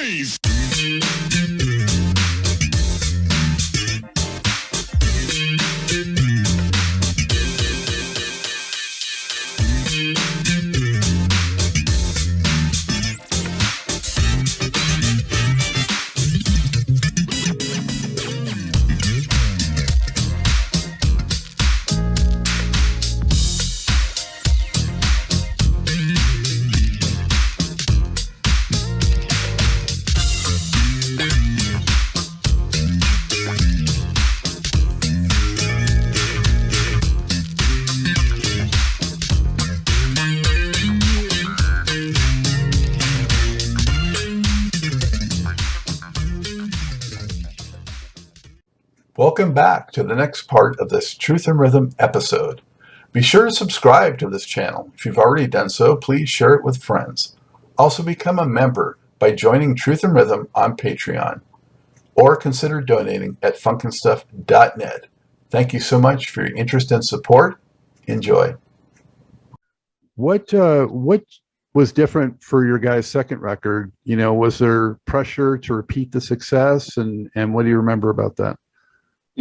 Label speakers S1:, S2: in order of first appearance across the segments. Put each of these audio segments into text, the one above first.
S1: rivalries.
S2: Welcome back to the next part of this Truth and Rhythm episode. Be sure to subscribe to this channel. If you've already done so, please share it with friends. Also become a member by joining Truth and Rhythm on Patreon, or consider donating at funkinstuff.net. Thank you so much for your interest and support. Enjoy.
S3: What was different for your guys' second record? You know, was there pressure to repeat the success, and what do you remember about that?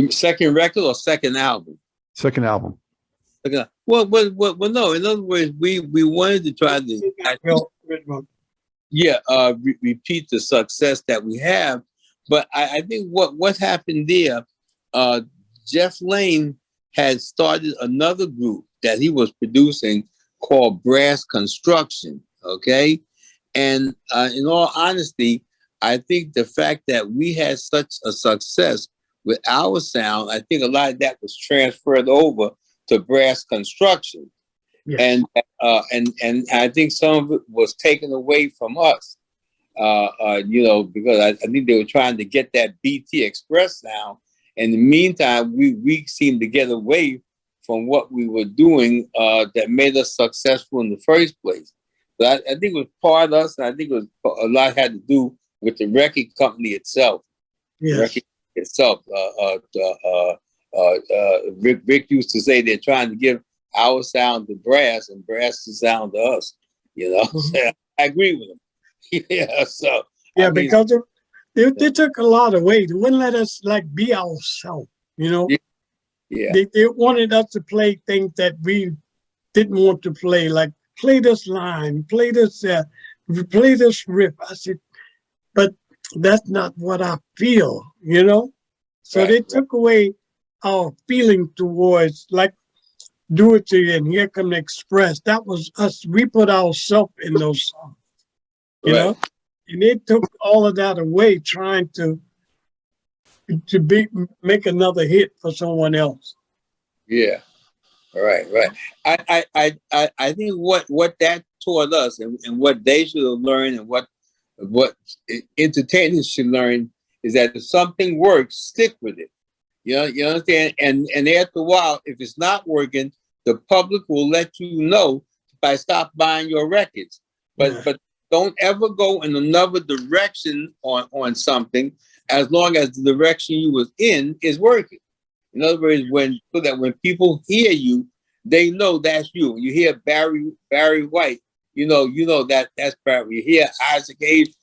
S4: Second record or second album?
S3: Second album.
S4: Okay. Well, no. In other words, we wanted to try to repeat the success that we have. But I think what happened there, Jeff Lane had started another group that he was producing called Brass Construction. Okay, and in all honesty, I think the fact that we had such a success with our sound, I think a lot of that was transferred over to Brass Construction. Yes. And I think some of it was taken away from us, because I think they were trying to get that BT Express sound. In the meantime, we seemed to get away from what we were doing that made us successful in the first place. But I think it was part of us, and I think it was a lot had to do with the record company itself.
S5: Yes.
S4: Rick used to say they're trying to give our sound to Brass and Brass the sound to us. Mm-hmm. So I agree with him.
S5: Because they took a lot away. They wouldn't let us be ourselves.
S4: Yeah.
S5: They wanted us to play things that we didn't want to play, like play this line, play this riff. I said, but that's not what I feel, So they took away our feeling towards, like, Do It To You and Here Come the Express. That was us. We put ourselves in those songs, you know? And they took all of that away, trying to make another hit for someone else.
S4: Yeah. Right. I think what that taught us and what they should have learned and what entertainers should learn is that if something works, stick with it. You understand? And after a while, if it's not working, the public will let you know by stop buying your records. But don't ever go in another direction on something as long as the direction you was in is working. In other words, when people hear you, they know that's you. When you hear Barry White, you know that's Barry. You hear Isaac Hayes,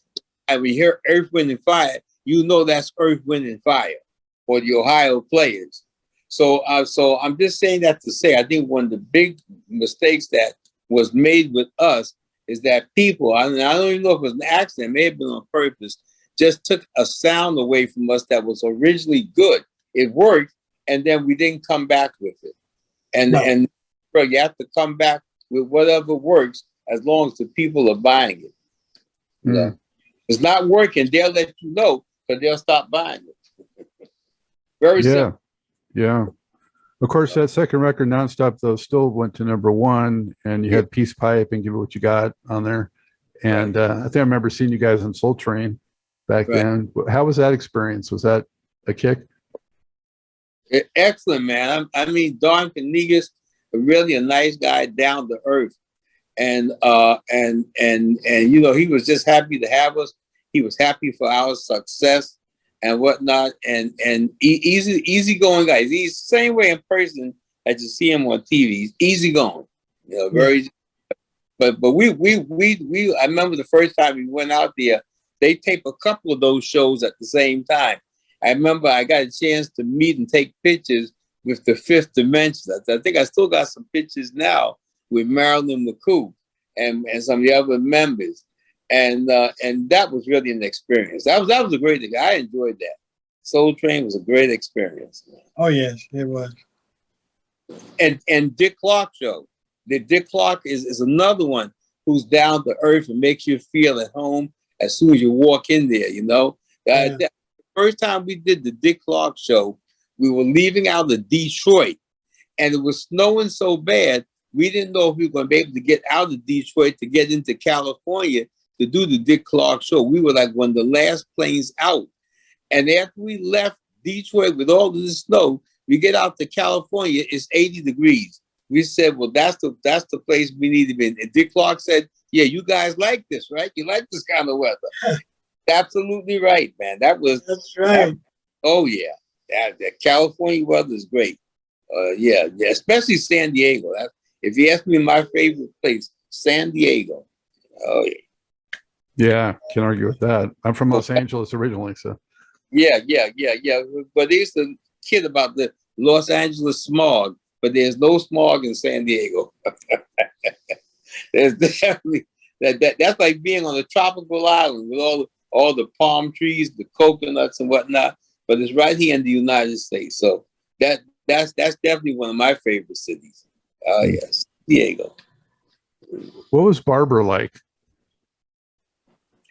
S4: and we hear Earth, Wind and Fire, you know that's Earth, Wind and Fire, or the Ohio Players. So I'm just saying that to say I think one of the big mistakes that was made with us is that people, I don't even know if it was an accident, it may have been on purpose, just took a sound away from us that was originally good. It worked, and then we didn't come back with it. And you have to come back with whatever works as long as the people are buying it. Yeah. It's not working, they'll let you know, but they'll stop buying it. Very simple.
S3: Yeah. Of course, that second record, Nonstop, though, still went to #1, and you had Peace Pipe and Give It What You Got on there. And I think I remember seeing you guys on Soul Train back then. How was that experience? Was that a kick?
S4: Excellent, man. I mean, Don Kanigas, really a nice guy, down to earth. And he was just happy to have us. He was happy for our success and whatnot, and easy-going guy. He's the same way in person as you see him on TV. He's easygoing, very. But we I remember the first time we went out there they tape a couple of those shows at the same time. I remember I got a chance to meet and take pictures with the Fifth Dimension. I think I still got some pictures now with Marilyn McCoo and some of the other members. And that was really an experience. That was a great thing. I enjoyed that. Soul Train was a great experience.
S5: Oh yes, it was.
S4: And Dick Clark show. The Dick Clark is another one who's down to earth and makes you feel at home as soon as you walk in there, you know. The first time we did the Dick Clark show, we were leaving out of Detroit, and it was snowing so bad, we didn't know if we were going to be able to get out of Detroit to get into California to do the Dick Clark show. We were like one of the last planes out. And after we left Detroit with all of the snow, we get out to California, it's 80 degrees. We said, well, that's the place we need to be. And Dick Clark said, yeah, you guys like this, right? You like this kind of weather. Absolutely right, man. That's
S5: right.
S4: Oh, yeah. That California weather is great. Yeah, especially San Diego. If you ask me my favorite place, San Diego. Oh, yeah.
S3: Yeah, can't argue with that. I'm from Los Angeles originally, so.
S4: Yeah. But they used to kid about the Los Angeles smog, but there's no smog in San Diego. There's definitely that's like being on a tropical island with all the palm trees, the coconuts and whatnot. But it's right here in the United States. So that's definitely one of my favorite cities. Yes, Diego.
S3: What was Barbara like?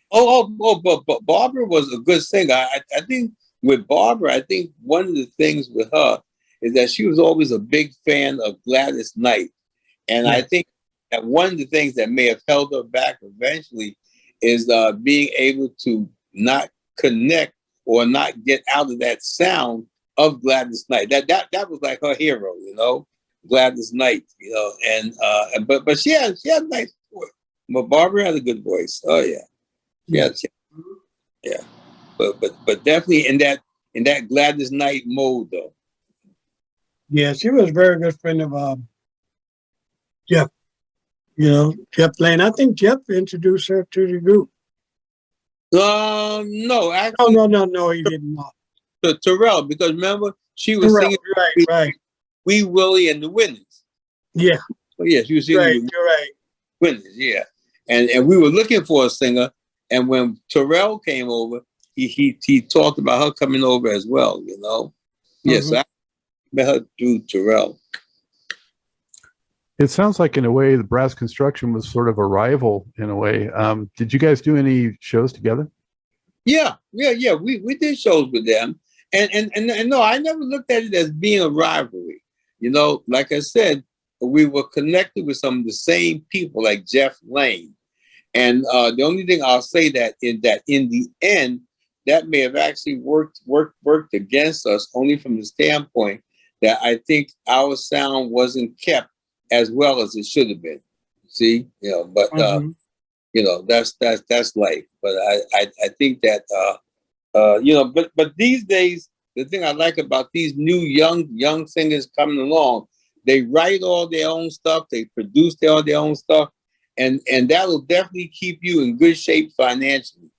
S4: But Barbara was a good singer. I think with Barbara, I think one of the things with her is that she was always a big fan of Gladys Knight. And I think that one of the things that may have held her back eventually is being able to not connect or not get out of that sound of Gladys Knight. That was like her hero, you know, Gladys Knight, you know. And but she had a nice voice. But Barbara had a good voice. Oh yeah. Yeah. But definitely in that Gladys Knight mode though.
S5: Yeah, she was a very good friend of Jeff. You know, Jeff Lane. I think Jeff introduced her to the group.
S4: No, actually.
S5: No, he didn't.
S4: To Terrell, because remember she was singing
S5: right.
S4: Wee Willie and the Winners.
S5: Yeah.
S4: Oh, yeah, she was singing
S5: You're right.
S4: Winners, yeah. And we were looking for a singer, and when Terrell came over, he talked about her coming over as well, you know. Yes, I met her through Terrell.
S3: It sounds like in a way the Brass Construction was sort of a rival in a way. Did you guys do any shows together?
S4: Yeah. We did shows with them. And no, I never looked at it as being a rivalry. You know, like I said, we were connected with some of the same people like Jeff Lane. And the only thing I'll say that in the end, that may have actually worked against us only from the standpoint that I think our sound wasn't kept as well as it should have been. See, you know, but you know, that's life. But I think that you know, but these days, the thing I like about these new young singers coming along, they write all their own stuff, they produce all their own stuff, and that'll definitely keep you in good shape financially.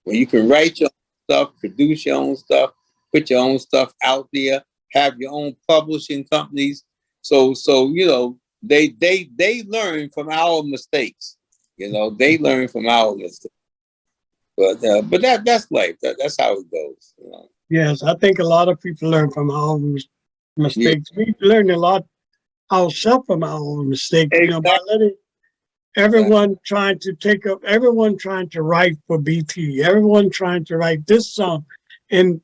S4: When you can write your own stuff, produce your own stuff, put your own stuff out there, have your own publishing companies. So you know, they learn from our mistakes. You know, they learn from our mistakes. But that's life. That's how it goes. You know?
S5: Yes, I think a lot of people learn from our own mistakes. Yeah. We learn a lot ourselves from our own mistakes. Exactly. You know, by letting everyone trying to take up, everyone trying to write for BT, everyone trying to write this song, and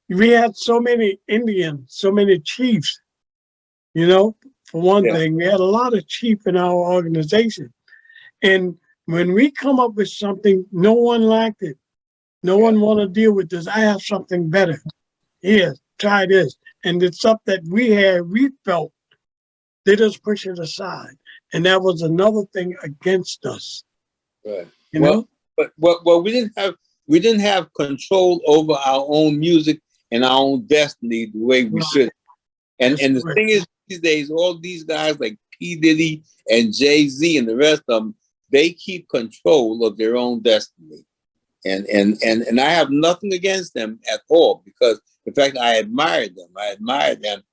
S5: we had so many Indians, so many chiefs. You know, for one thing, we had a lot of chiefs in our organization. And when we come up with something, no one liked it. No one want to deal with this. I have something better. Here, try this. And the stuff that we felt, they just push it aside. And that was another thing against us.
S4: Right.
S5: You know?
S4: But we didn't have control over our own music and our own destiny the way we should. And the thing is, these days, all these guys like P. Diddy and Jay-Z and the rest of them, they keep control of their own destiny. And I have nothing against them at all, because in fact I admired them.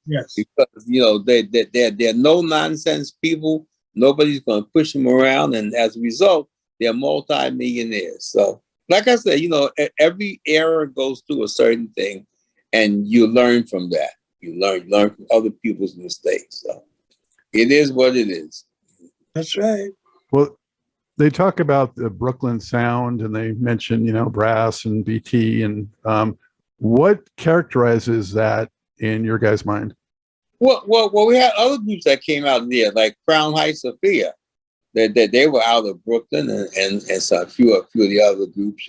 S5: Yes.
S4: Because they're no nonsense people. Nobody's going to push them around, and as a result, they're multi-millionaires. So, like I said, every era goes through a certain thing, and you learn from that. You learn from other people's mistakes. So, it is what it is.
S5: That's right.
S3: Well, they talk about the Brooklyn sound, and they mention, brass and BT, and what characterizes that in your guys' mind?
S4: Well, we had other groups that came out there, like Crown Heights Sophia, that they were out of Brooklyn, and so a few of the other groups,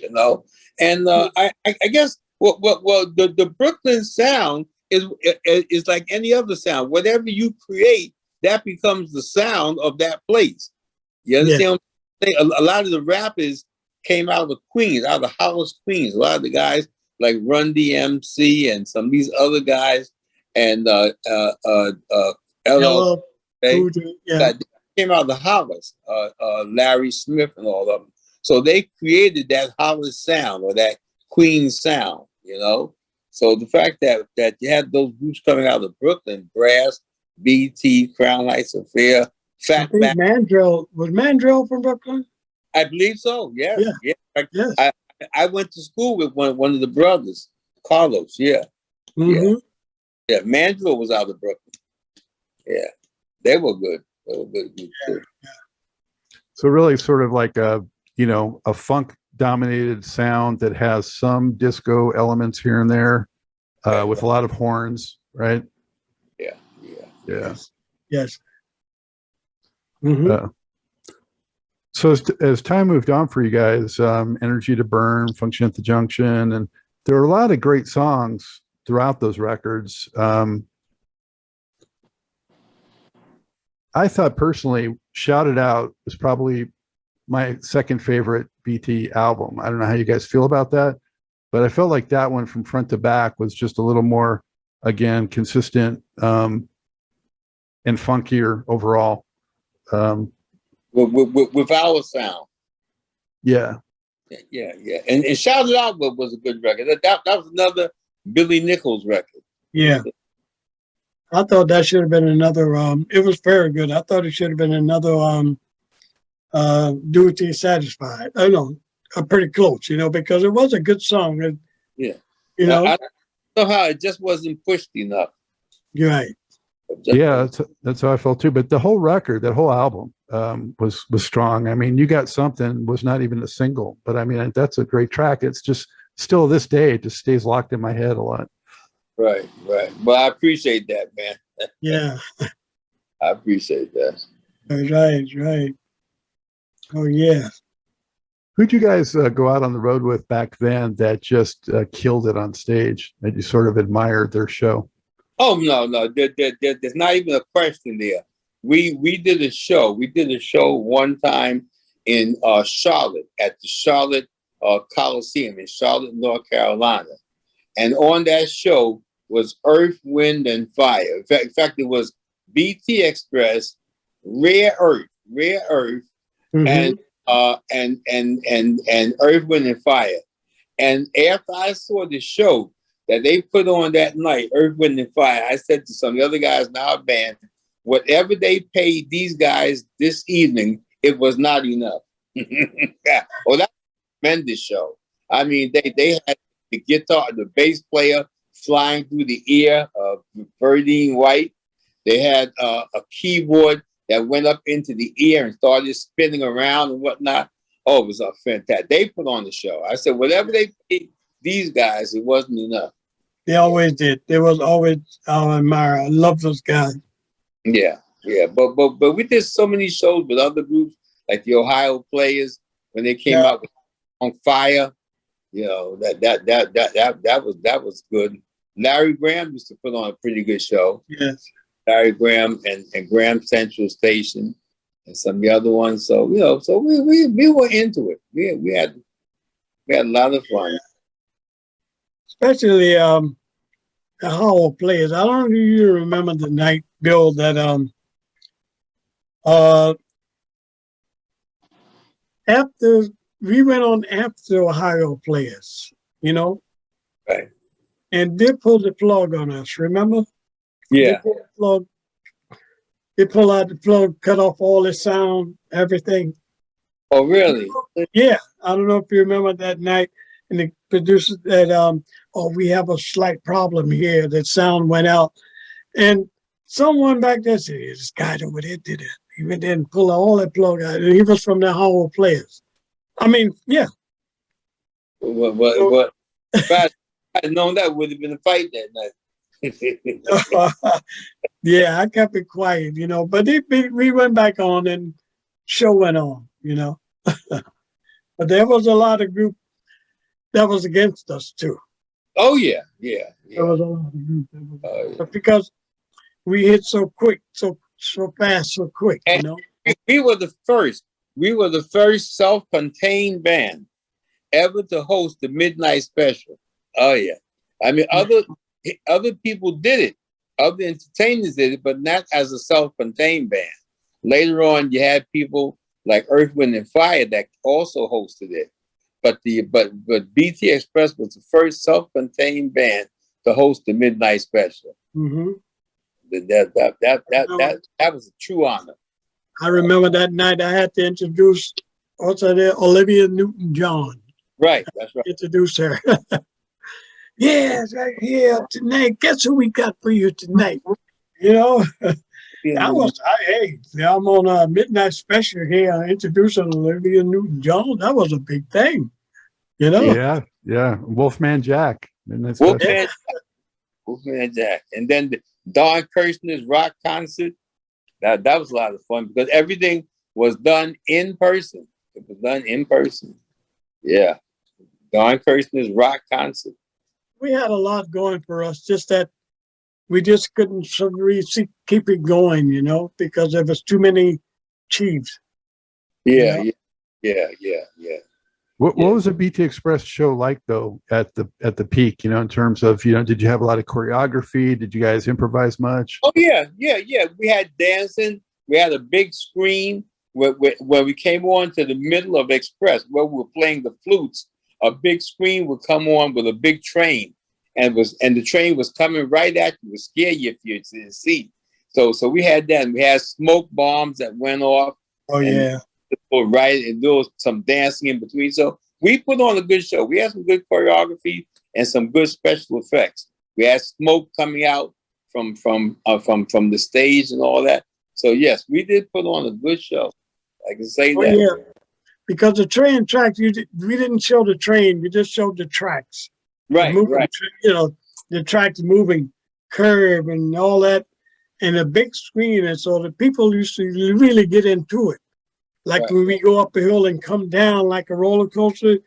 S4: And I guess the Brooklyn sound is like any other sound. Whatever you create, that becomes the sound of that place. You understand what I'm saying? A lot of the rappers came out of Queens, out of Hollis, Queens. A lot of the guys like Run DMC and some of these other guys, and LL came out of the Hollis, Larry Smith and all of them. So they created that Hollis sound, or that Queens sound, So the fact that you had those groups coming out of Brooklyn, Brass, BT, Crown Heights Affair, Fat Man.
S5: Mandrill, was Mandrill from Brooklyn?
S4: I believe so. Yeah.
S5: Yes.
S4: I went to school with one of the brothers, Carlos. Yeah.
S5: Mm-hmm.
S4: Yeah. Mandrill was out of Brooklyn. Yeah. They were good. They were good groups too.
S3: So really sort of like a funk dominated sound that has some disco elements here and there, with a lot of horns, right?
S4: Yeah.
S5: Yes. Mm-hmm.
S3: So as time moved on for you guys, Energy to Burn, Function at the Junction, and there were a lot of great songs throughout those records. I thought personally, Shout It Out was probably my second favorite BT album. I don't know how you guys feel about that, but I felt like that one from front to back was just a little more, again, consistent and funkier overall.
S4: With our sound.
S3: Yeah.
S4: And Shout It Out was a good record. That was another Billy Nichols record.
S5: Yeah. I thought that should have been another, it was very good. I thought it should have been another Do Till You're Satisfied. I know, pretty close, because it was a good song.
S4: I don't know how it just wasn't pushed enough.
S5: You're right.
S3: Yeah, that's how I felt too. But the whole record, that whole album, was strong. I mean, You Got Something was not even a single, but I mean, that's a great track. It's just still this day, it just stays locked in my head a lot.
S4: Right. Well, I appreciate that, man.
S5: Yeah.
S4: I appreciate that.
S5: Right. Oh yeah.
S3: Who'd you guys go out on the road with back then that just killed it on stage, that you sort of admired their show?
S4: Oh no, there's not even a question there. We did a show. We did a show one time in Charlotte, at the Charlotte Coliseum in Charlotte, North Carolina, and on that show was Earth, Wind, and Fire. In fact, it was BT Express, Rare Earth, mm-hmm. and Earth, Wind, and Fire. And after I saw the show that they put on that night, Earth, Wind, and Fire, I said to some of the other guys in our band, whatever they paid these guys this evening, it was not enough. Well, that's a tremendous show. I mean, they had the guitar, the bass player flying through the air of Verdine White. They had a keyboard that went up into the air and started spinning around and whatnot. Oh, it was fantastic. They put on the show. I said, whatever they paid these guys, it wasn't enough.
S5: They always did. They was always our admirer. I love those guys.
S4: Yeah. But we did so many shows with other groups, like the Ohio Players, when they came out with On Fire. That was good. Larry Graham used to put on a pretty good show.
S5: Yes.
S4: Larry Graham and Graham Central Station and some of the other ones. So so we were into it. We had a lot of fun.
S5: Especially the Ohio Players. I don't know if you remember the night, Bill, that after we went on after Ohio players, you know,
S4: Right.
S5: and they pulled the plug on us. Remember?
S4: Yeah.
S5: They pull out the plug, cut off all the sound, everything.
S4: Oh, really?
S5: Yeah, I don't know if you remember that night, and the producer said, "Oh, we have a slight problem here. That sound went out," and someone back there said, "This guy over there did it. He went there and pulled all that plug out, and he was from the Howell players." I mean, yeah.
S4: What? If I had known that, would have been a fight that night.
S5: Yeah, I kept it quiet, you know, but we went back on and show went on, you know. But there was a lot of group that was against us too.
S4: Oh yeah.
S5: There was a lot of group that was,
S4: Yeah.
S5: but because we hit so quick, so fast, so quick, you know.
S4: We were the first. We were the first self-contained band ever to host the midnight special. Oh yeah. I mean, other people did it. Other entertainers did it, but not as a self-contained band. Later on, you had people like Earth, Wind, and Fire that also hosted it. But BT Express was the first self-contained band to host the midnight special.
S5: Mm-hmm.
S4: That was a true honor.
S5: I remember that night I had to introduce also there Olivia Newton-John.
S4: Right, that's right.
S5: Introduce her. Yes, right here tonight. Guess who we got for you tonight? You know, I'm on a midnight special here introducing Olivia Newton-John. That was a big thing, you know.
S3: Yeah. Wolfman Jack.
S4: Wolfman Jack. And then the Don Kirshner's rock concert. That was a lot of fun because everything was done in person. It was done in person. Yeah. Don Kirshner's rock concert.
S5: We had a lot going for us, just that we just couldn't really keep it going, you know, because there was too many chiefs.
S4: Yeah.
S3: What was a BT Express show like though at the peak? You know, in terms of did you have a lot of choreography? Did you guys improvise much?
S4: Oh yeah. We had dancing. We had a big screen where we came on to the middle of Express where we were playing the flutes. A big screen would come on with a big train, and the train was coming right at you. It would scare you if you didn't see. So we had that. And we had smoke bombs that went off.
S5: Oh yeah.
S4: Right, and there was some dancing in between. So we put on a good show. We had some good choreography and some good special effects. We had smoke coming out from the stage and all that. So yes, we did put on a good show. I can say that.
S5: Yeah. Because the train tracks, we didn't show the train, we just showed the tracks.
S4: Right.
S5: You know, the tracks moving, curve and all that, and a big screen. And so the people used to really get into it. Like when we go up a hill and come down like a roller coaster,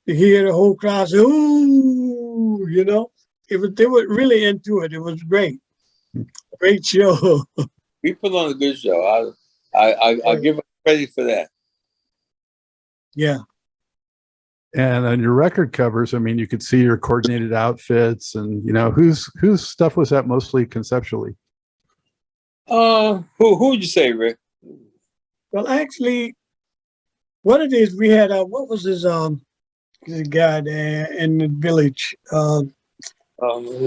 S5: you hear the whole crowd say, "Ooh," you know. They were really into it. It was great. Great show.
S4: We put on a good show. I'll give us credit for that.
S5: Yeah.
S3: And on your record covers, I mean, you could see your coordinated outfits, and whose stuff was that mostly conceptually?
S4: Who'd you say, Rick?
S5: Well, actually, what it is, we had what was his guy there in the village?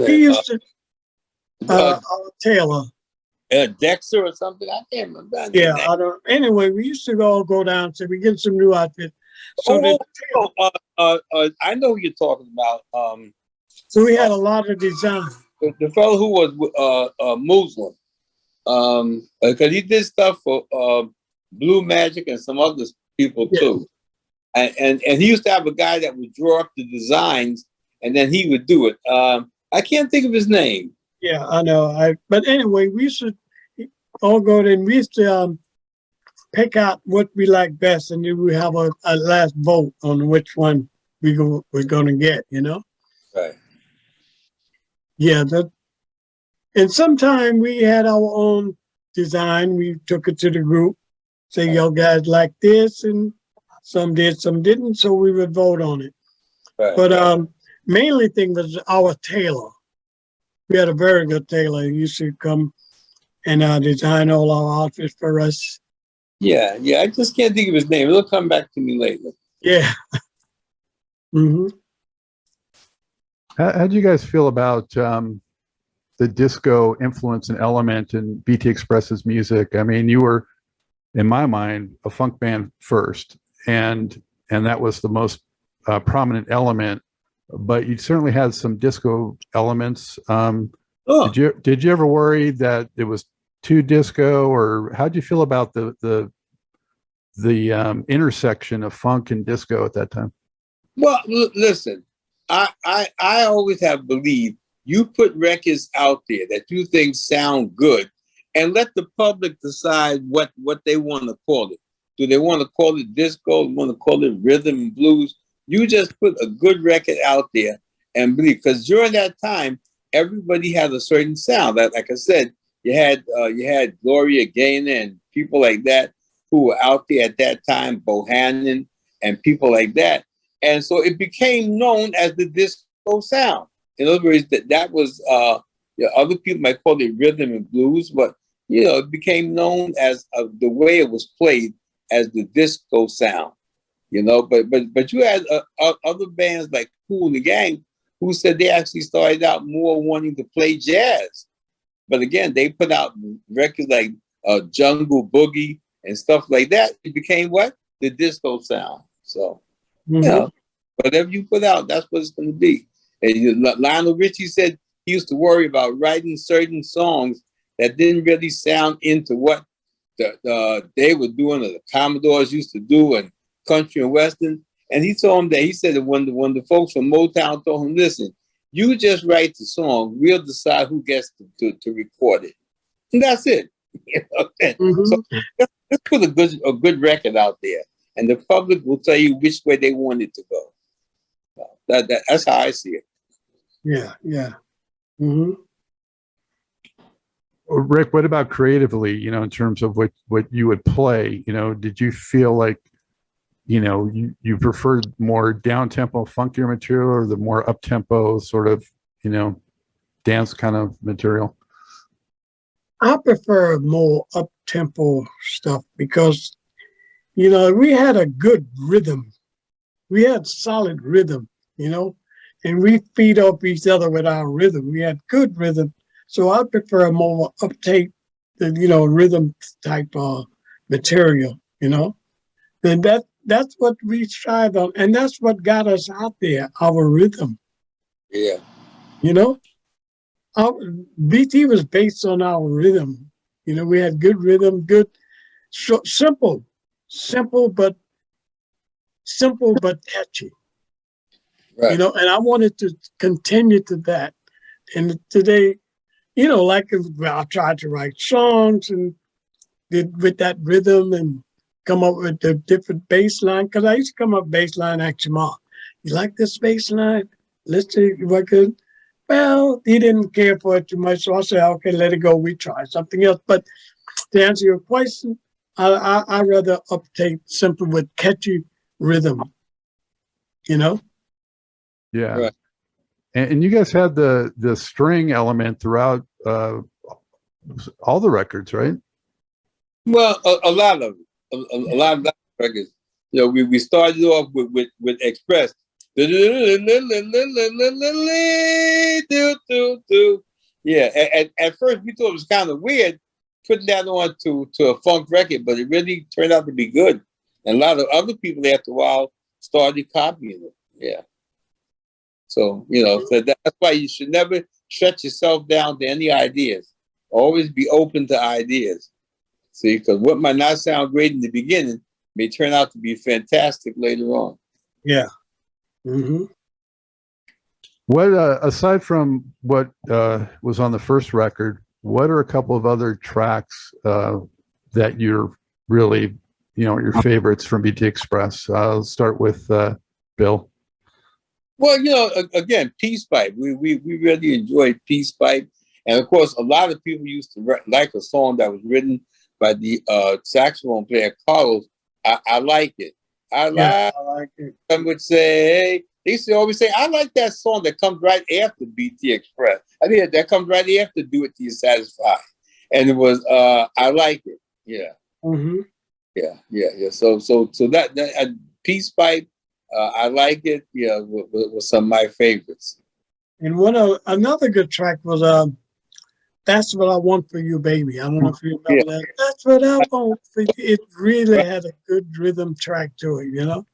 S5: He used to Taylor.
S4: Dexter or something. I can't remember.
S5: Yeah, I don't. Anyway, we used to all go down to we get some new outfits. So
S4: I know who you're talking about.
S5: So we had a lot of design.
S4: The fellow who was Muslim, because he did stuff for Blue Magic and some other people too, and he used to have a guy that would draw up the designs, and then he would do it. I can't think of his name.
S5: Yeah, I know. But anyway, we used to all go there and we used to pick out what we like best, and then we have a last vote on which one we're going to get.
S4: Right.
S5: Yeah, and sometime we had our own design. We took it to the group, say, y'all guys like this, and some did, some didn't, so we would vote on it.
S4: Right.
S5: But mainly thing was our tailor. We had a very good tailor. He used to come and design all our outfits for us.
S4: Yeah, I just can't think of his name. It'll come back to me later.
S5: Yeah. Mm-hmm.
S3: How do you guys feel about the disco influence and element in BT Express's music? I mean, you were, in my mind, a funk band first, and that was the most prominent element. But you certainly had some disco elements.
S4: Oh,
S3: Did you ever worry that it was too disco, or how did you feel about the intersection of funk and disco at that time?
S4: well, listen, I always have believed you put records out there that you think sound good, and let the public decide what they want to call it. Do they want to call it disco? Do they want to call it rhythm and blues? You just put a good record out there and believe, because during that time, everybody had a certain sound. Like I said, you had Gloria Gaynor and people like that who were out there at that time, Bohannon and people like that. And so it became known as the disco sound. In other words, that was, other people might call it rhythm and blues, but, it became known as the way it was played as the disco sound, but you had other bands like Kool and the Gang who said they actually started out more wanting to play jazz. But again, they put out records like Jungle Boogie and stuff like that. It became what? The disco sound. So, whatever you put out, that's what it's going to be. And Lionel Richie said he used to worry about writing certain songs that didn't really sound into what they were doing, or the Commodores used to do, and country and western. And he told him he said that when the folks from Motown told him, listen, you just write the song, we'll decide who gets to record it. And that's it. So let's put a good record out there, and the public will tell you which way they want it to go. That's how I see it.
S5: Yeah. Mm-hmm.
S3: Rick, what about creatively, in terms of what you would play? Did you feel like, you preferred more down-tempo, funkier material, or the more up-tempo sort of, dance kind of material?
S5: I prefer more up-tempo stuff because, we had a good rhythm. We had solid rhythm, and we feed off each other with our rhythm. We had good rhythm. So I prefer more uptake, rhythm type material, and that's what we strive on, and that's what got us out there, our rhythm.
S4: Yeah.
S5: Our BT was based on our rhythm. We had good rhythm, good, simple but catchy.
S4: Right.
S5: And I wanted to continue to that. And today, I tried to write songs and with that rhythm and come up with the different bass line, because I used to come up bass line, actually, Mark, you like this bass line? Let's see if I could. Well, he didn't care for it too much, so I said, okay, let it go. We try something else. But to answer your question, I rather uptake simple with catchy rhythm,
S3: Yeah.
S4: Right.
S3: And you guys had the string element throughout all the records, right?
S4: Well, a lot of it. A lot of that records. We started off with Express. Yeah, at first we thought it was kind of weird putting that on to a funk record, but it really turned out to be good. And a lot of other people after a while started copying it. Yeah. So, so that's why you should never shut yourself down to any ideas. Always be open to ideas. See, because what might not sound great in the beginning may turn out to be fantastic later on.
S5: Yeah. Mm-hmm.
S3: What, aside from what was on the first record, what are a couple of other tracks that you're really, your favorites from BT Express? I'll start with Bill.
S4: Well, again, Peace Pipe. We really enjoyed Peace Pipe. And of course, a lot of people used to like a song that was written by the saxophone player Carlos. I like it. I like it. Some would say, they used to always say, I like that song that comes right after BT Express. I mean, that comes right after Do It Till You're Satisfied. And it was, I like it. Yeah.
S5: Mm-hmm.
S4: Yeah. So that Peace Pipe, I like it. Yeah, was some of my favorites.
S5: And another good track was That's What I Want for You, Baby. I don't know if you remember that. That's what I want for you. It really had a good rhythm track to it, you know?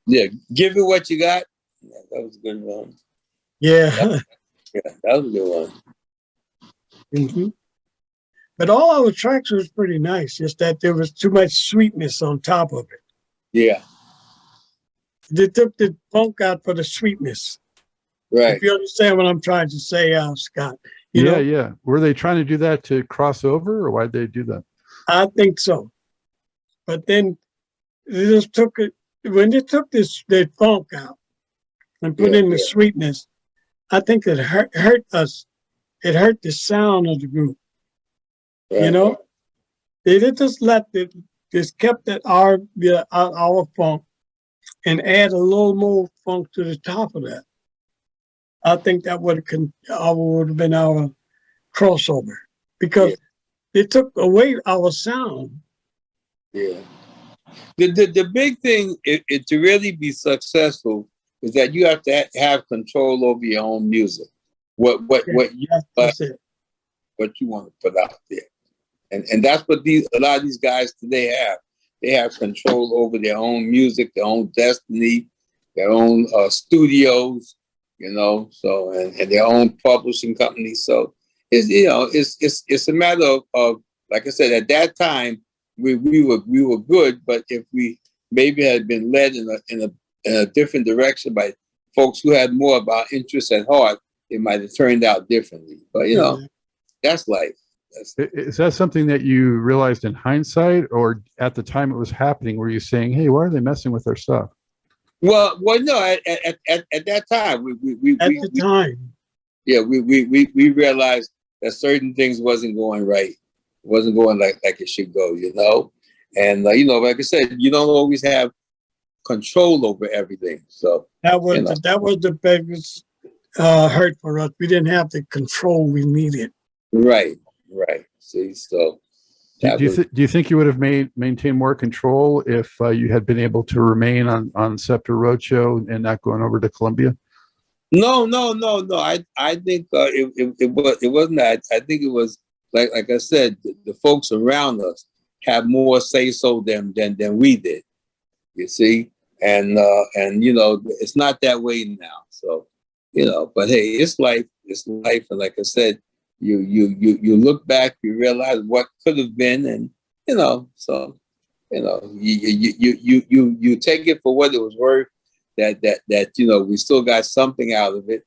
S4: Yeah, Give It What You Got. Yeah, that was a good one.
S5: Yeah.
S4: Yeah, that was a good one.
S5: Mm-hmm. But all our tracks was pretty nice, just that there was too much sweetness on top of it.
S4: Yeah.
S5: They took the funk out for the sweetness.
S4: Right.
S5: If you understand what I'm trying to say, Scott. You know?
S3: Yeah. Were they trying to do that to cross over, or why'd they do that?
S5: I think so. But then they just took it, when they took their funk out and put in the sweetness, I think it hurt us. It hurt the sound of the group.
S4: Right.
S5: You know? They didn't just kept that our funk and add a little more funk to the top of that. I think that would have been our crossover, because they took away our sound.
S4: Yeah. The big thing to really be successful is that you have to have control over your own music. What you want to put out there. And that's what a lot of these guys today have. They have control over their own music, their own destiny, their own studios, you know, so and their own publishing companies. So it's a matter of like I said, at that time we were good, but if we maybe had been led in a different direction by folks who had more of our interests at heart, it might have turned out differently. But that's life.
S3: Is that something that you realized in hindsight, or at the time it was happening, were you saying, hey, why are they messing with our stuff?
S4: Well, no, at that time, we realized that certain things wasn't going right, wasn't going like it should go, you know? And, like I said, you don't always have control over everything. So
S5: that was the biggest hurt for us. We didn't have the control we needed.
S4: Right. See, so
S3: do you think you would have maintained more control if you had been able to remain on Scepter Roadshow and not going over to Columbia?
S4: No. I think it wasn't that. I think it was like I said, the folks around us have more say so than we did. You see, and it's not that way now. So but hey, it's life, and like I said. You look back, you realize what could have been, and you take it for what it was worth. That we still got something out of it.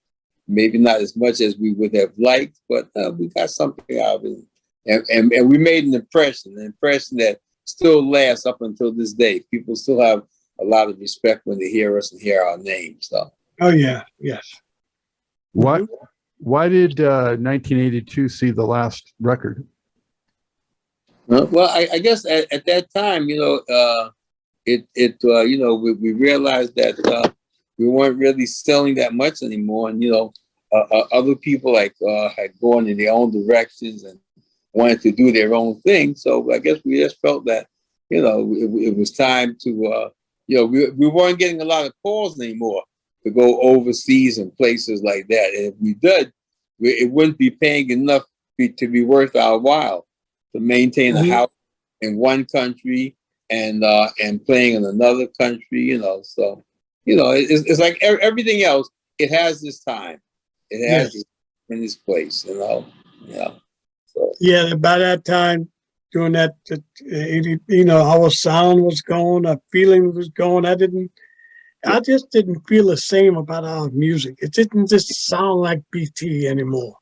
S4: Maybe not as much as we would have liked, but we got something out of it, and we made an impression that still lasts up until this day. People still have a lot of respect when they hear us and hear our names. So.
S5: Oh yeah, yes.
S3: What? Why did 1982 see the last record?
S4: Well, I guess at that time, we realized that we weren't really selling that much anymore, and other people had gone in their own directions and wanted to do their own thing. So I guess we just felt that it was time to we weren't getting a lot of calls anymore to go overseas and places like that. And if we did, it wouldn't be paying enough to be worth our while to maintain a house in one country and playing in another country, So, it's like everything else. It has this time. It has in this place, So.
S5: Yeah, by that time, doing that, our sound was gone, our feeling was gone. I just didn't feel the same about our music. It didn't just sound like BT anymore.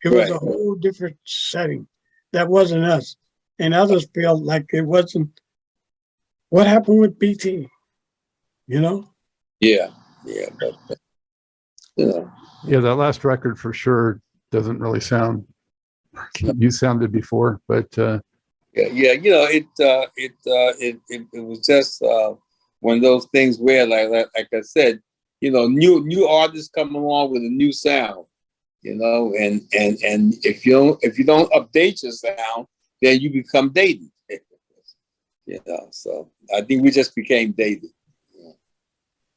S5: It was a whole different setting. That wasn't us. And others felt like it wasn't. What happened with BT?
S4: Yeah. But,
S3: Yeah, that last record for sure doesn't really sound like you sounded before, but
S4: it was just one of those things where, like I said, new artists come along with a new sound, and if you don't update your sound, then you become dated. So I think we just became dated.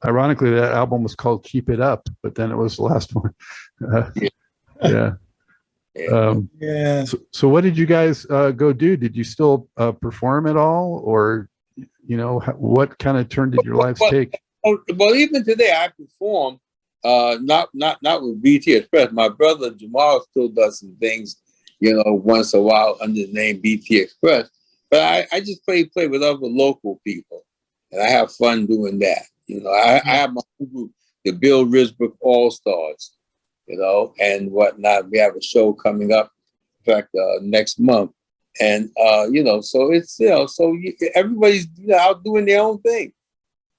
S3: Ironically, that album was called Keep It Up, but then it was the last one. Yeah.
S5: Yeah.
S3: So what did you guys go do? Did you still perform at all, or what kind of turn did your lives take?
S4: Well, even today I perform. Not with BT Express. My brother Jamal still does some things, once in a while under the name BT Express. But I just play with other local people, and I have fun doing that. I have my own group, the Bill Risbrook All Stars, and whatnot. We have a show coming up, in fact, next month, and so it's everybody's out doing their own thing.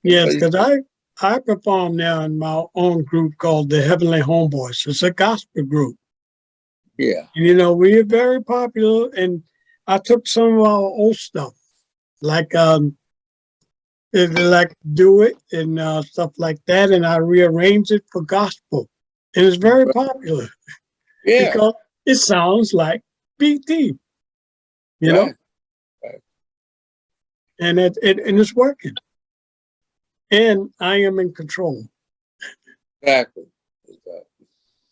S5: Yes, because I perform now in my own group called the Heavenly Homeboys. It's a gospel group.
S4: Yeah.
S5: We are very popular, and I took some of our old stuff, like Do It and stuff like that, and I rearranged it for gospel. And it's very popular.
S4: Yeah.
S5: Because it sounds like BT, know?
S4: Right.
S5: And it's working. And I am in control.
S4: Exactly.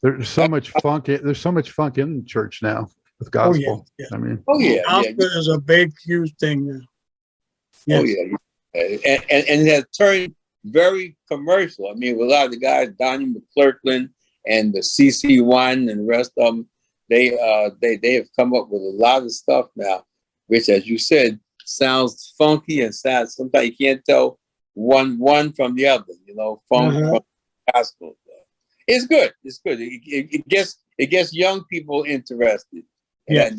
S3: There's so much funk. There's so much funk in church now with gospel.
S5: Yeah.
S3: I mean,
S5: gospel is a big, huge thing now. Yes.
S4: Oh yeah, and it has turned very commercial. I mean, with a lot of the guys, Donnie McClurkin and the CC1 and the rest of them, they have come up with a lot of stuff now, which, as you said, sounds funky and sad. Sometimes you can't tell one from the other. Funk from gospel. It's good. It's good. It gets young people interested.
S5: Yes.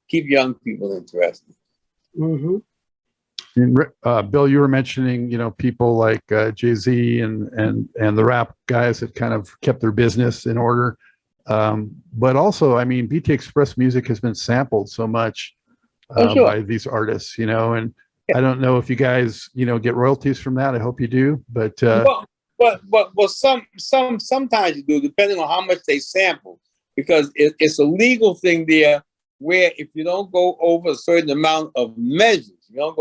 S4: Keep young people interested.
S5: Mm-hmm.
S3: Bill, you were mentioning, people like Jay-Z and the rap guys that kind of kept their business in order. But also, I mean, BT Express music has been sampled so much by these artists, and I don't know if you guys, get royalties from that. I hope you do, but sometimes you do, depending on how much they sample, because it's a legal thing there where if you don't go over a certain amount of measures, then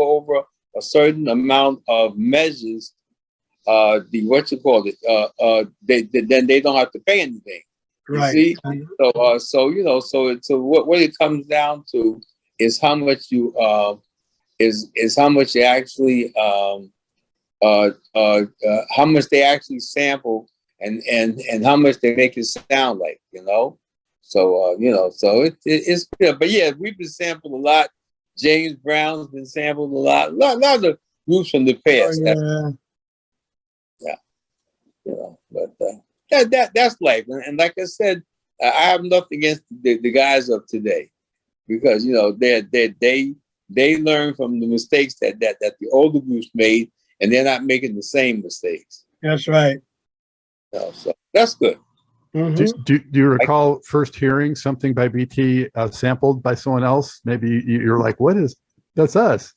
S3: they don't have to pay anything.
S5: Right.
S4: See? So what it comes down to is how much you how much they actually how much they actually sample and how much they make it sound like, So it's good. But yeah, we've been sampled a lot. James Brown's been sampled a lot. A lot of groups from the past. But that's life. And like I said, I have nothing against the guys of today, because they learn from the mistakes that the older groups made, and they're not making the same mistakes.
S5: That's right.
S4: So that's good.
S5: Mm-hmm.
S3: Do you recall first hearing something by BT sampled by someone else? Maybe you're like, that's us.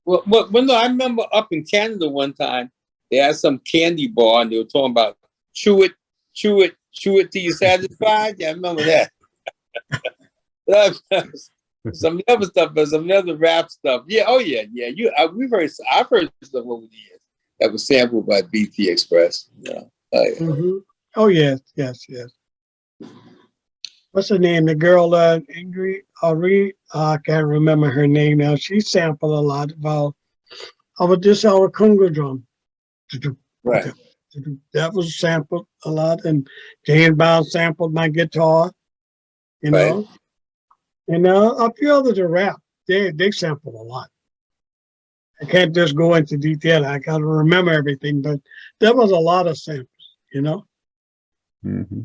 S4: Well, no, I remember up in Canada one time, they had some candy bar and they were talking about chew it till you're satisfied. Yeah, I remember that. Some of the other stuff, but some of the other rap stuff. Yeah, oh yeah. I've heard stuff over the years that was sampled by BT Express.
S5: Mm-hmm. Oh yes. What's her name? The girl, Ingrid Ari. I can't remember her name now. She sampled a lot of our Congo drum.
S4: Right.
S5: That was sampled a lot, and James Brown sampled my guitar.
S4: Right.
S5: And a few others to rap. They sample a lot. I can't just go into detail. I got to remember everything, but there was a lot of samples.
S3: Mm-hmm.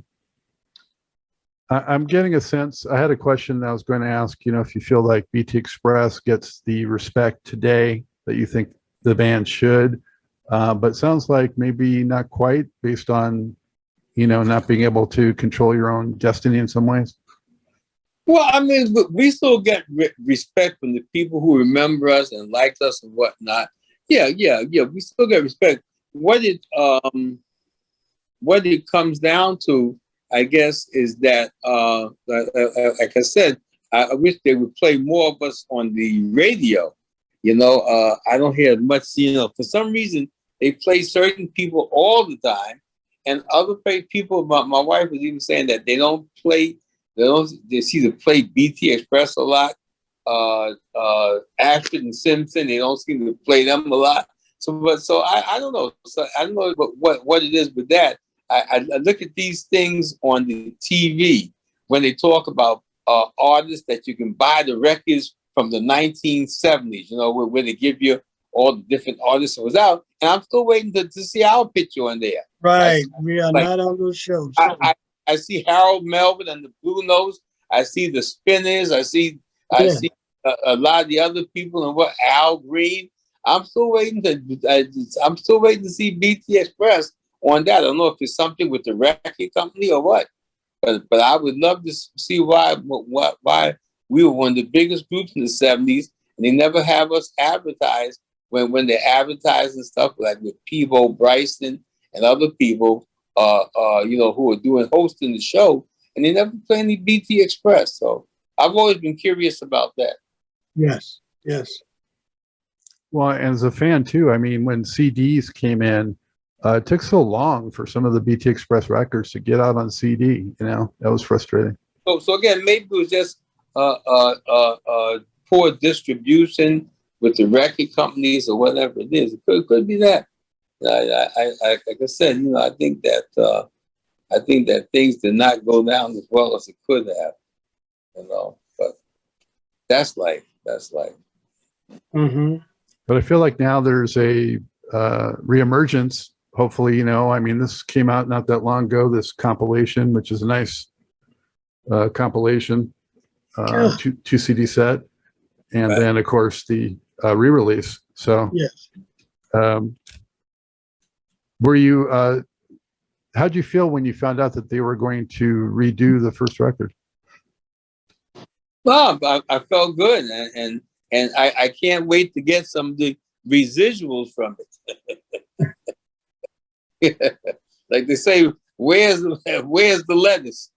S3: I'm getting a sense. I had a question that I was going to ask. If you feel like BT Express gets the respect today that you think the band should, but it sounds like maybe not quite, based on not being able to control your own destiny in some ways.
S4: Well, I mean, we still get respect from the people who remember us and like us and whatnot. Yeah. We still get respect. What it comes down to, I guess, is that, like I said, I wish they would play more of us on the radio. I don't hear much. For some reason, they play certain people all the time, and other people. My wife was even saying that they don't play. They see to play BT Express a lot. Ashford and Simpson, they don't seem to play them a lot. So I don't know. So I don't know what it is with that. I look at these things on the TV when they talk about artists that you can buy the records from the 1970s, you know, where they give you all the different artists that was out. And I'm still waiting to see our picture on there.
S5: Right. We are not on those shows.
S4: I see Harold Melvin and the Blue Notes. I see the Spinners. I see a lot of the other people and Al Green. I'm still waiting to see BT Express on that. I don't know if it's something with the record company or what, but I would love to see why we were one of the biggest groups in the 70s, and they never have us advertise when they advertise and stuff like with Peebo Bryson and other people, you know, who are hosting the show, and they never play any BT Express. So I've always been curious about that.
S5: Yes.
S3: Well, and as a fan too, I mean, when CDs came in, it took so long for some of the BT Express records to get out on CD. You know, that was frustrating.
S4: So again, maybe it was just poor distribution with the record companies or whatever it is. It could be that. Like I said, you know, I think that things did not go down as well as it could have. You know, but that's life.
S5: Mm-hmm.
S3: But I feel like now there's a reemergence. Hopefully, you know, I mean, this came out not that long ago, this compilation, which is a nice compilation, two CD set. And
S4: right.
S3: Then, of course, the re-release. So,
S5: yes.
S3: Were you, how'd you feel when you found out that they were going to redo the first record?
S4: Well, I felt good, and I can't wait to get some of the residuals from it. Like they say, where's the lettuce?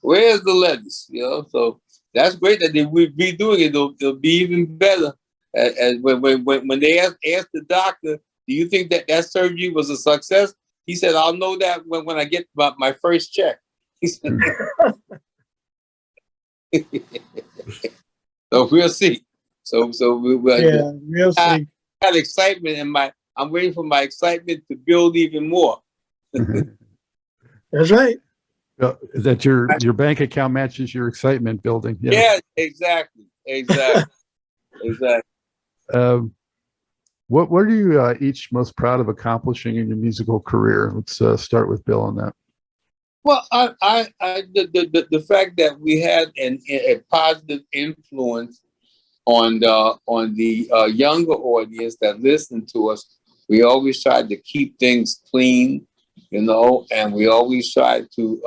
S4: Where's the lettuce? You know, so that's great that we're redoing it. It'll be even better. And when they asked the doctor, do you think that surgery was a success? He said, I'll know that when I get my first check. He said, so we'll see. So
S5: we'll see.
S4: I had excitement in I'm waiting for my excitement to build even more.
S5: That's right.
S3: That your bank account matches your excitement building.
S4: Yeah, exactly.
S3: What are you each most proud of accomplishing in your musical career? Let's start with Bill on that.
S4: Well, the fact that we had a positive influence on the younger audience that listened to us. We always tried to keep things clean, you know, and we always tried to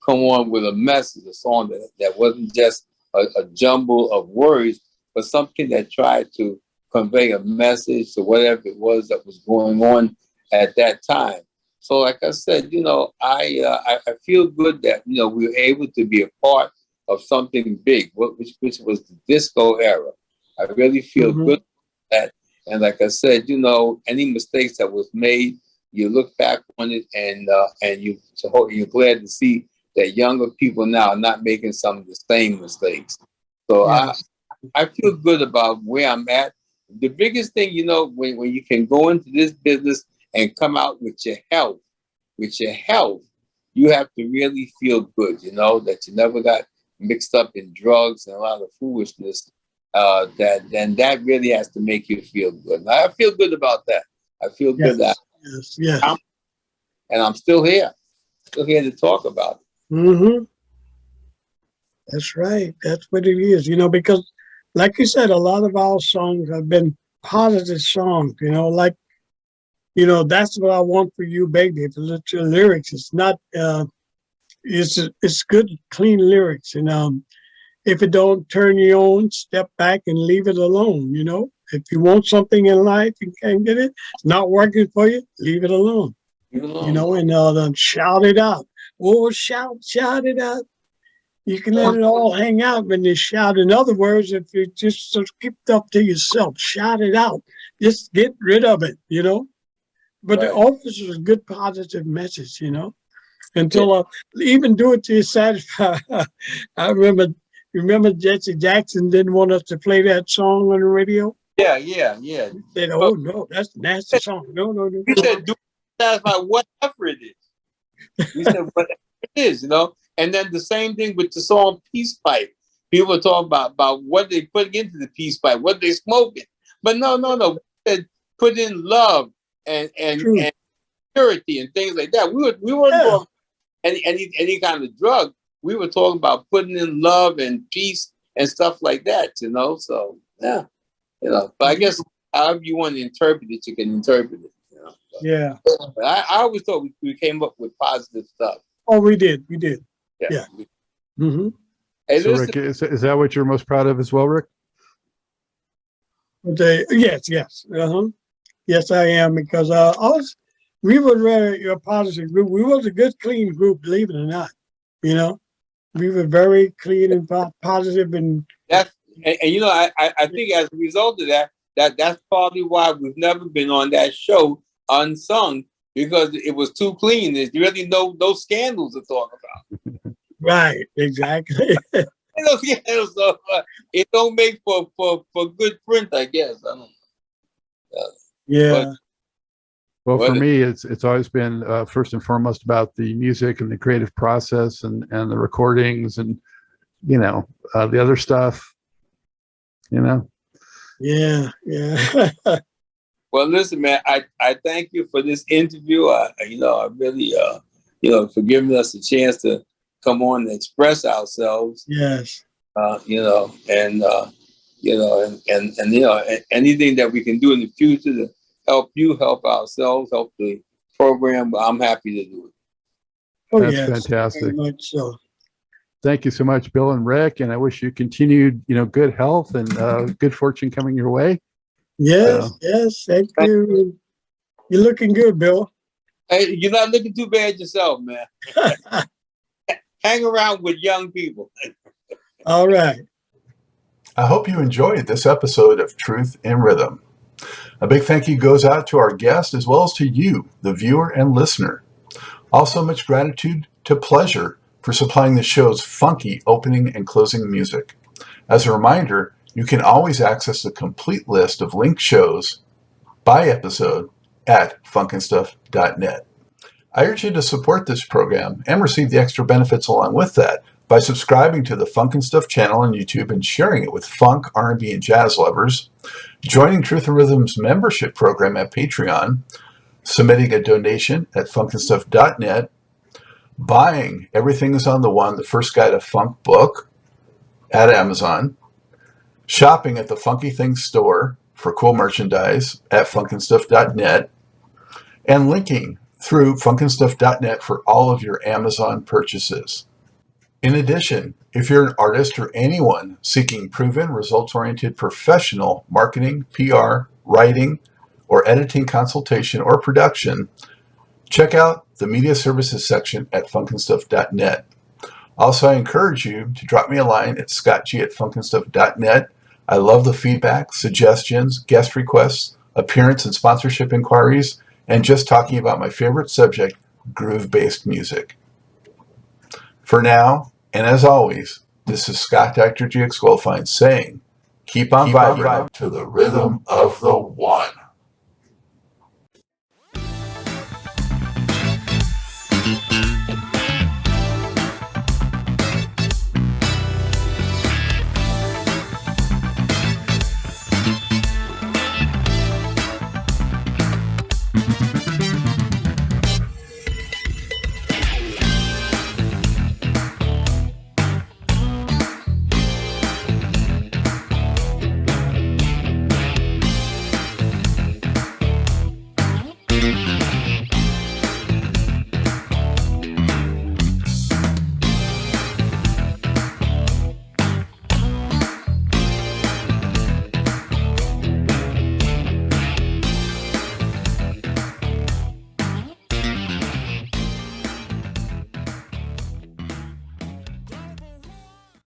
S4: come on with a message, a song that wasn't just a jumble of words, but something that tried to convey a message to whatever it was that was going on at that time. So, like I said, you know, I feel good that, you know, we were able to be a part of something big, which was the disco era. I really feel good about that. And like I said, you know, any mistakes that was made, you look back on it and you're glad to see that younger people now are not making some of the same mistakes. So yes. I feel good about where I'm at. The biggest thing, you know, when you can go into this business and come out with your health, you have to really feel good, you know, that you never got mixed up in drugs and a lot of foolishness. That really has to make you feel good. And I feel good about that. I feel good that and I'm still here to talk about it.
S5: Mm-hmm. That's right. That's what it is, you know, because like you said, a lot of our songs have been positive songs, you know, like, you know, that's what I want for you, baby. If you look at your lyrics, it's not, it's good, clean lyrics. And if it don't turn you on, step back and leave it alone, you know. If you want something in life and can't get it, it's not working for you, leave it alone. You know, and shout it out. Oh, shout it out. You can let it all hang out when you shout. In other words, if you just keep it up to yourself, shout it out. just get rid of it, you know. But the
S4: Right.
S5: office was a good positive message, you know. Until even do it till you're satisfied. I remember Jesse Jackson didn't want us to play that song on the radio.
S4: Yeah.
S5: He said, "Oh no, that's a nasty song. No."
S4: He said, "Do satisfy whatever it is." We said, "Whatever it is," you know. And then the same thing with the song "Peace Pipe." People talk about what they putting into the peace pipe, what they smoking. But no. We said put in love and purity and things like that. We weren't talking any kind of drug. We were talking about putting in love and peace and stuff like that, you know. So yeah, you know. But I guess however you want to interpret it, you can interpret it. You know?
S5: Yeah.
S4: But I always thought we came up with positive stuff.
S5: Oh, we did. Yeah. Mm-hmm.
S4: Hey,
S3: So,
S4: listen,
S3: Rick, is that what you're most proud of as well, Rick?
S5: Yes. Yes, I am, because we were very a positive group. We was a good, clean group, believe it or not. You know, we were very clean and positive, and
S4: you know, I think as a result of that's probably why we've never been on that show unsung, because it was too clean. There's really no scandals to talk about.
S5: right, exactly.
S4: No scandals, so it don't make for good print, I guess. I don't know.
S5: Yeah.
S3: Well, for me, it's always been first and foremost about the music and the creative process and the recordings and, you know, the other stuff, you know.
S5: Yeah.
S4: Well, listen, man, I thank you for this interview. I really, for giving us a chance to come on and express ourselves.
S5: Yes.
S4: And anything that we can do in the future to help you, help ourselves, help the program, I'm happy to do it.
S5: Oh,
S3: That's
S5: yes.
S3: fantastic.
S5: Very much so.
S3: Thank you so much, Bill and Rick, and I wish you continued, good health and good fortune coming your way.
S5: Yes. Thank you. You're looking good, Bill.
S4: Hey, you're not looking too bad yourself, man. Hang around with young people.
S5: All right.
S2: I hope you enjoyed this episode of Truth in Rhythm. A big thank you goes out to our guest as well as to you, the viewer and listener. Also, much gratitude to Pleasure for supplying the show's funky opening and closing music. As a reminder, you can always access the complete list of linked shows by episode at funkandstuff.net. I urge you to support this program and receive the extra benefits along with that by subscribing to the Funk and Stuff channel on YouTube and sharing it with funk, R&B, and jazz lovers, joining Truth in Rhythm's membership program at Patreon, submitting a donation at funkandstuff.net, buying Everything is on the One, the First Guide to Funk book at Amazon, shopping at the Funky Things store for cool merchandise at funkandstuff.net, and linking through funkandstuff.net for all of your Amazon purchases. In addition, if you're an artist or anyone seeking proven, results-oriented professional marketing, PR, writing, or editing consultation or production, check out the media services section at funkandstuff.net. Also, I encourage you to drop me a line at scottg@funkandstuff.net. I love the feedback, suggestions, guest requests, appearance and sponsorship inquiries, and just talking about my favorite subject, groove-based music. For now, and as always, this is Scott Dr. GX Goldfine saying, keep on vibing to the rhythm of the one.